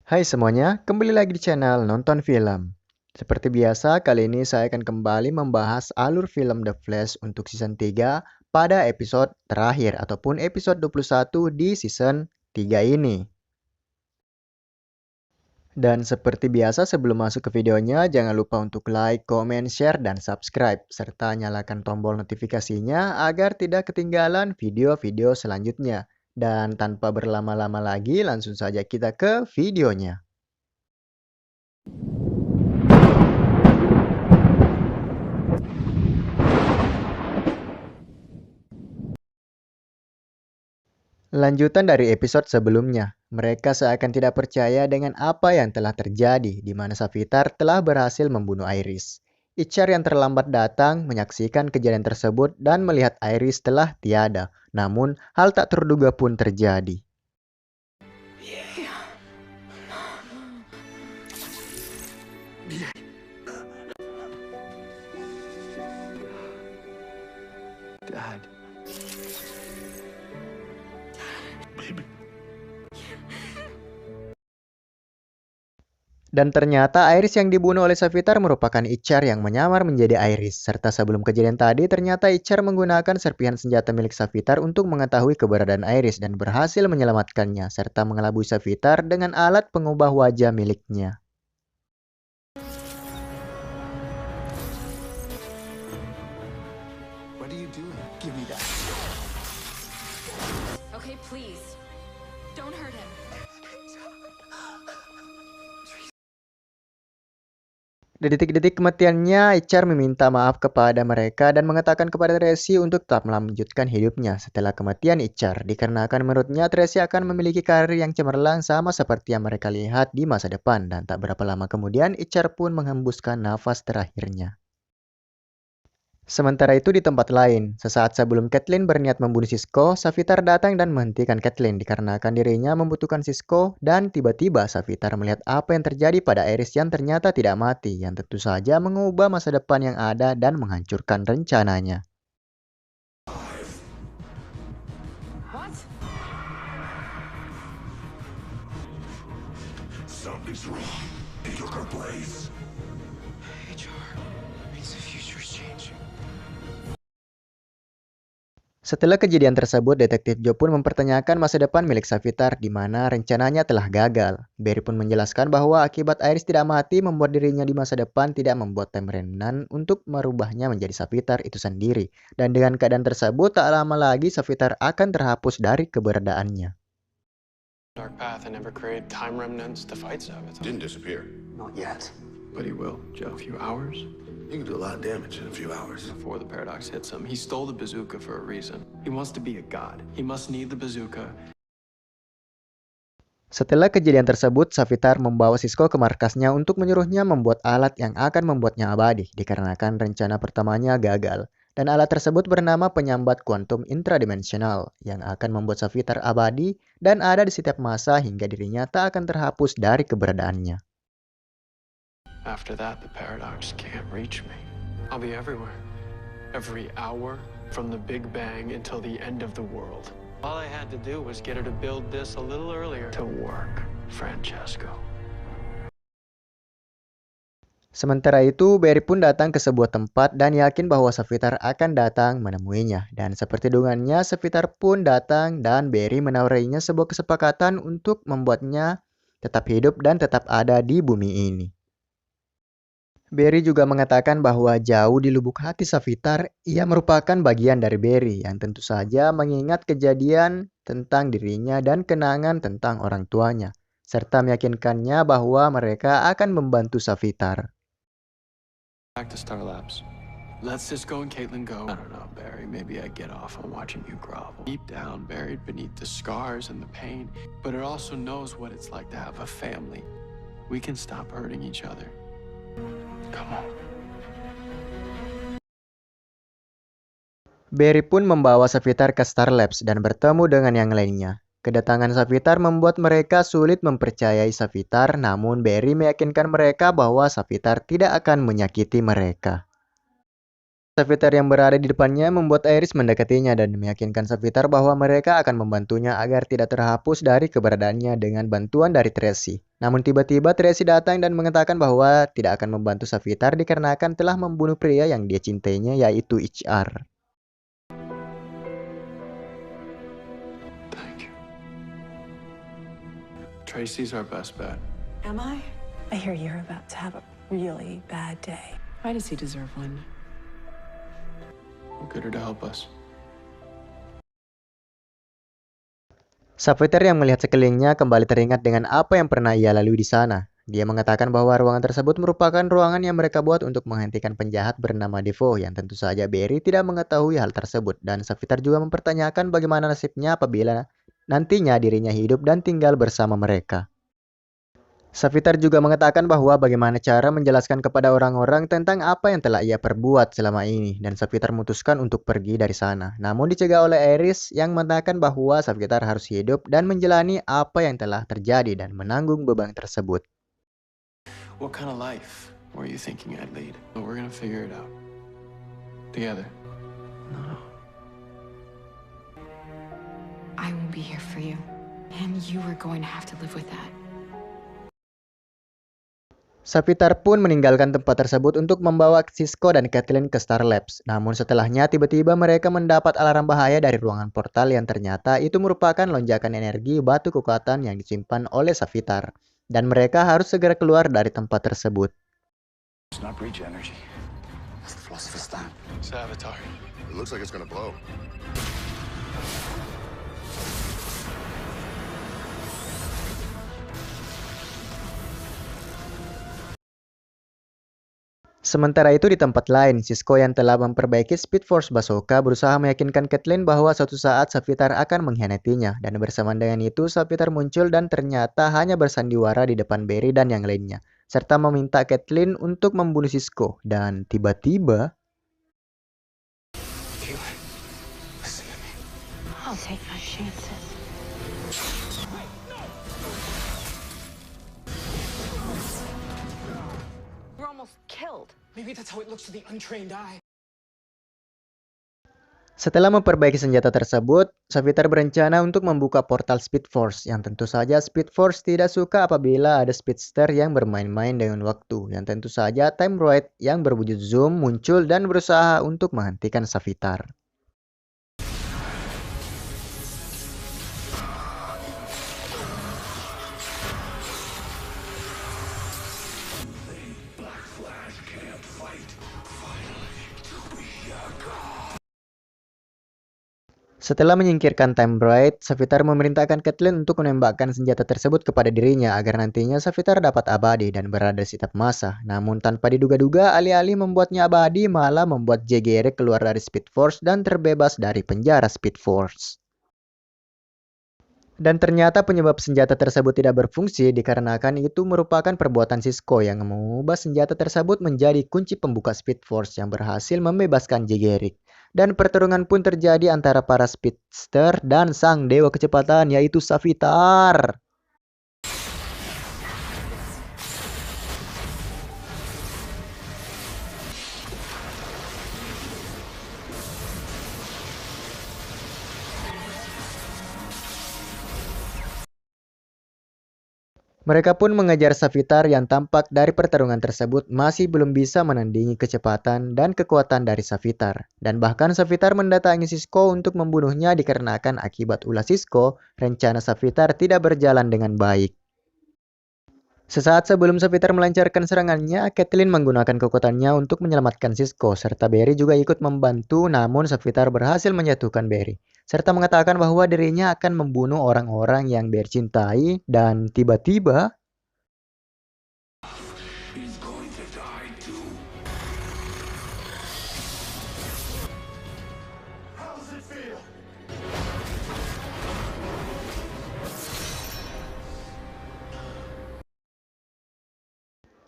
Hai semuanya, kembali lagi di channel Nonton Film. Seperti biasa, kali ini saya akan kembali membahas alur film The Flash untuk season 3 pada episode terakhir ataupun episode 21 di season 3 ini. Dan seperti biasa sebelum masuk ke videonya, jangan lupa untuk like, comment, share, dan subscribe. Serta nyalakan tombol notifikasinya agar tidak ketinggalan video-video selanjutnya. Dan tanpa berlama-lama lagi, langsung saja kita ke videonya. Lanjutan dari episode sebelumnya, mereka seakan tidak percaya dengan apa yang telah terjadi di mana Savitar telah berhasil membunuh Iris. Ichar yang terlambat datang menyaksikan kejadian tersebut dan melihat Iris telah tiada. Namun, hal tak terduga pun terjadi. Dad. Dan ternyata Iris yang dibunuh oleh Savitar merupakan Ichar yang menyamar menjadi Iris. Serta sebelum kejadian tadi, ternyata Ichar menggunakan serpihan senjata milik Savitar untuk mengetahui keberadaan Iris dan berhasil menyelamatkannya, serta mengelabui Savitar dengan alat pengubah wajah miliknya. What are you doing? Give me that. Okay, please. Don't hurt him. Di detik-detik kematiannya, Ichar meminta maaf kepada mereka dan mengatakan kepada Tracy untuk tetap melanjutkan hidupnya setelah kematian Ichar, dikarenakan menurutnya Tracy akan memiliki karir yang cemerlang sama seperti yang mereka lihat di masa depan. Dan tak berapa lama kemudian, Ichar pun menghembuskan nafas terakhirnya. Sementara itu di tempat lain, sesaat sebelum Caitlin berniat membunuh Cisco, Savitar datang dan menghentikan Caitlin dikarenakan dirinya membutuhkan Cisco dan tiba-tiba Savitar melihat apa yang terjadi pada Iris yang ternyata tidak mati, yang tentu saja mengubah masa depan yang ada dan menghancurkan rencananya. What? Something's wrong. They took our place. HR means the future's changing. Setelah kejadian tersebut, Detektif Joe pun mempertanyakan masa depan milik Savitar di mana rencananya telah gagal. Barry pun menjelaskan bahwa akibat Iris tidak mati membuat dirinya di masa depan tidak membuat Time Remnant untuk merubahnya menjadi Savitar itu sendiri. Dan dengan keadaan tersebut, tak lama lagi Savitar akan terhapus dari keberadaannya. Dark Path and never create time remnants to fight Savitar. Didn't disappear. Not yet. But he will, Joe. A few hours You can do a lot of damage in a few hours. before the paradox hits him. He stole the bazooka for a reason. He wants to be a god. He must need the bazooka. Setelah kejadian tersebut, Savitar membawa Cisco ke markasnya untuk menyuruhnya membuat alat yang akan membuatnya abadi, dikarenakan rencana pertamanya gagal. Dan alat tersebut bernama penyambat kuantum intradimensional, yang akan membuat Savitar abadi dan ada di setiap masa hingga dirinya tak akan terhapus dari keberadaannya. After that, the paradox can't reach me. I'll be everywhere. Every hour, from the Big Bang until the end of the world. All I had to do was get her to build this a little earlier to work, Francesco. Sementara itu, Barry pun datang ke sebuah tempat dan yakin bahwa Savitar akan datang menemuinya. Dan seperti dugaannya, Savitar pun datang dan Barry menawarinya sebuah kesepakatan untuk membuatnya tetap hidup dan tetap ada di bumi ini. Barry juga mengatakan bahwa jauh di lubuk hati Savitar, ia merupakan bagian dari Barry yang tentu saja mengingat kejadian tentang dirinya dan kenangan tentang orang tuanya, serta meyakinkannya bahwa mereka akan membantu Savitar. Back to Star Labs. Let Cisco and Caitlin go. I don't know, Barry. Maybe I get off on watching you grovel. Deep down, buried beneath the scars and the pain, but it also knows what it's like to have a family. We can stop hurting each other. Come on. Barry pun membawa Savitar ke Star Labs dan bertemu dengan yang lainnya. Kedatangan Savitar membuat mereka sulit mempercayai Savitar, namun Barry meyakinkan mereka bahwa Savitar tidak akan menyakiti mereka. Savitar yang berada di depannya membuat Iris mendekatinya dan meyakinkan Savitar bahwa mereka akan membantunya agar tidak terhapus dari keberadaannya dengan bantuan dari Tracy. Namun tiba-tiba Tracy datang dan mengatakan bahwa tidak akan membantu Savitar dikarenakan telah membunuh pria yang dia cintainya, yaitu HR. Thank you. Tracy's our best bet. Am I? I hear you're about to have a really bad day. Why does he deserve one? We'll get her to help us. Savitar yang melihat sekelilingnya kembali teringat dengan apa yang pernah ia lalui di sana. Dia mengatakan bahwa ruangan tersebut merupakan ruangan yang mereka buat untuk menghentikan penjahat bernama Devo yang tentu saja Barry tidak mengetahui hal tersebut, dan Savitar juga mempertanyakan bagaimana nasibnya apabila nantinya dirinya hidup dan tinggal bersama mereka. Savitar juga mengatakan bahwa bagaimana cara menjelaskan kepada orang-orang tentang apa yang telah ia perbuat selama ini, dan Savitar memutuskan untuk pergi dari sana. Namun dicegah oleh Iris yang mengatakan bahwa Savitar harus hidup dan menjalani apa yang telah terjadi dan menanggung beban tersebut. What kind of life were you thinking I'd lead? But we're gonna figure it out. Together. No. I will be here for you. And you are going to have to live with that. Savitar pun meninggalkan tempat tersebut untuk membawa Cisco dan Caitlin ke Star Labs. Namun setelahnya tiba-tiba mereka mendapat alarm bahaya dari ruangan portal yang ternyata itu merupakan lonjakan energi batu kekuatan yang disimpan oleh Savitar. Dan mereka harus segera keluar dari tempat tersebut. It's not breach energy. That's the philosopher's stone. Savitar. It looks like it's gonna blow. Sementara itu di tempat lain, Cisco yang telah memperbaiki Speed Force Bazooka berusaha meyakinkan Caitlin bahwa suatu saat Savitar akan mengkhianatinya, dan bersamaan dengan itu Savitar muncul dan ternyata hanya bersandiwara di depan Barry dan yang lainnya, serta meminta Caitlin untuk membunuh Cisco, dan tiba-tiba Listen to me. I'll take my chances. We're almost killed. Maybe that's how it looks to the untrained eye. setelah memperbaiki senjata tersebut, Savitar berencana untuk membuka portal Speed Force, yang tentu saja Speed Force tidak suka apabila ada speedster yang bermain-main dengan waktu, yang tentu saja Time Droid yang berwujud zoom muncul dan berusaha untuk menghentikan Savitar. Setelah menyingkirkan Time Droid, Savitar memerintahkan Caitlin untuk menembakkan senjata tersebut kepada dirinya agar nantinya Savitar dapat abadi dan berada di setiap masa. Namun tanpa diduga-duga, alih-alih membuatnya abadi, malah membuat JGR keluar dari Speed Force dan terbebas dari penjara Speed Force. Dan ternyata penyebab senjata tersebut tidak berfungsi dikarenakan itu merupakan perbuatan Cisco yang mengubah senjata tersebut menjadi kunci pembuka Speed Force yang berhasil membebaskan JGR. Dan pertarungan pun terjadi antara para speedster dan sang dewa kecepatan, yaitu Savitar. Mereka pun mengejar Savitar yang tampak dari pertarungan tersebut masih belum bisa menandingi kecepatan dan kekuatan dari Savitar. Dan bahkan Savitar mendatangi Cisco untuk membunuhnya dikarenakan akibat ulah Cisco, rencana Savitar tidak berjalan dengan baik. Sesaat sebelum Savitar melancarkan serangannya, Caitlin menggunakan kekuatannya untuk menyelamatkan Cisco, serta Barry juga ikut membantu, namun Savitar berhasil menjatuhkan Barry, serta mengatakan bahwa dirinya akan membunuh orang-orang yang Barry cintai, dan tiba-tiba He's going to die too. How's it feel?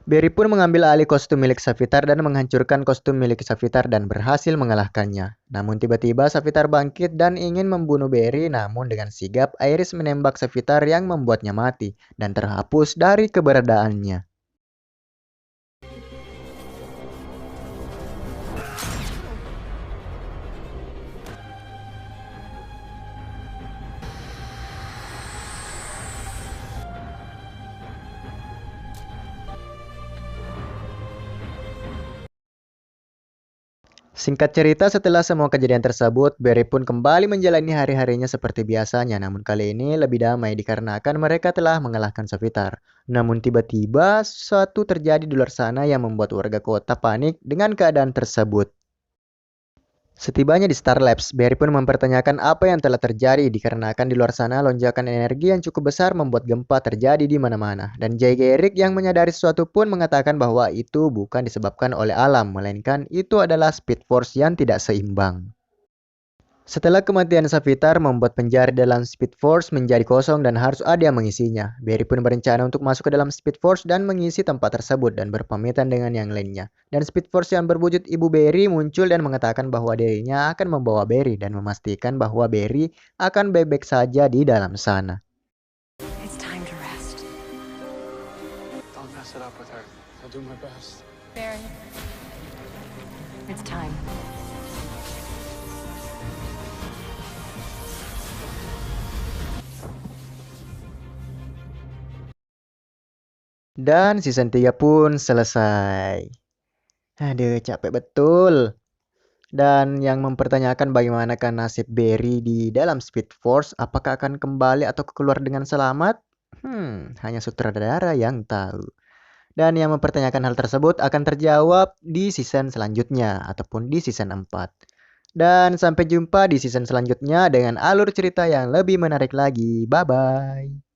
Barry pun mengambil alih kostum milik Savitar dan menghancurkan kostum milik Savitar dan berhasil mengalahkannya. Namun tiba-tiba Savitar bangkit dan ingin membunuh Barry, namun dengan sigap Iris menembak Savitar yang membuatnya mati dan terhapus dari keberadaannya. Singkat cerita, setelah semua kejadian tersebut, Barry pun kembali menjalani hari-harinya seperti biasanya. Namun kali ini lebih damai dikarenakan mereka telah mengalahkan Savitar. Namun tiba-tiba sesuatu terjadi di luar sana yang membuat warga kota panik dengan keadaan tersebut. Setibanya di Star Labs, Barry pun mempertanyakan apa yang telah terjadi dikarenakan di luar sana lonjakan energi yang cukup besar membuat gempa terjadi di mana-mana. Dan Jay Garrick yang menyadari sesuatu pun mengatakan bahwa itu bukan disebabkan oleh alam, melainkan itu adalah Speed Force yang tidak seimbang. Setelah kematian Savitar membuat penjara dalam Speed Force menjadi kosong dan harus ada yang mengisinya. Barry pun berencana untuk masuk ke dalam Speed Force dan mengisi tempat tersebut dan berpamitan dengan yang lainnya. Dan Speed Force yang berwujud Ibu Barry muncul dan mengatakan bahwa dirinya akan membawa Barry dan memastikan bahwa Barry akan baik-baik saja di dalam sana. It's time to rest. Don't mess it up with her. I'll do my best. Barry. It's time. Dan season 3 pun selesai. Aduh, capek betul. Dan yang mempertanyakan bagaimanakah nasib Barry di dalam Speed Force, apakah akan kembali atau keluar dengan selamat? Hanya sutradara yang tahu. Dan yang mempertanyakan hal tersebut akan terjawab di season selanjutnya ataupun di season 4. Dan sampai jumpa di season selanjutnya dengan alur cerita yang lebih menarik lagi. Bye-bye.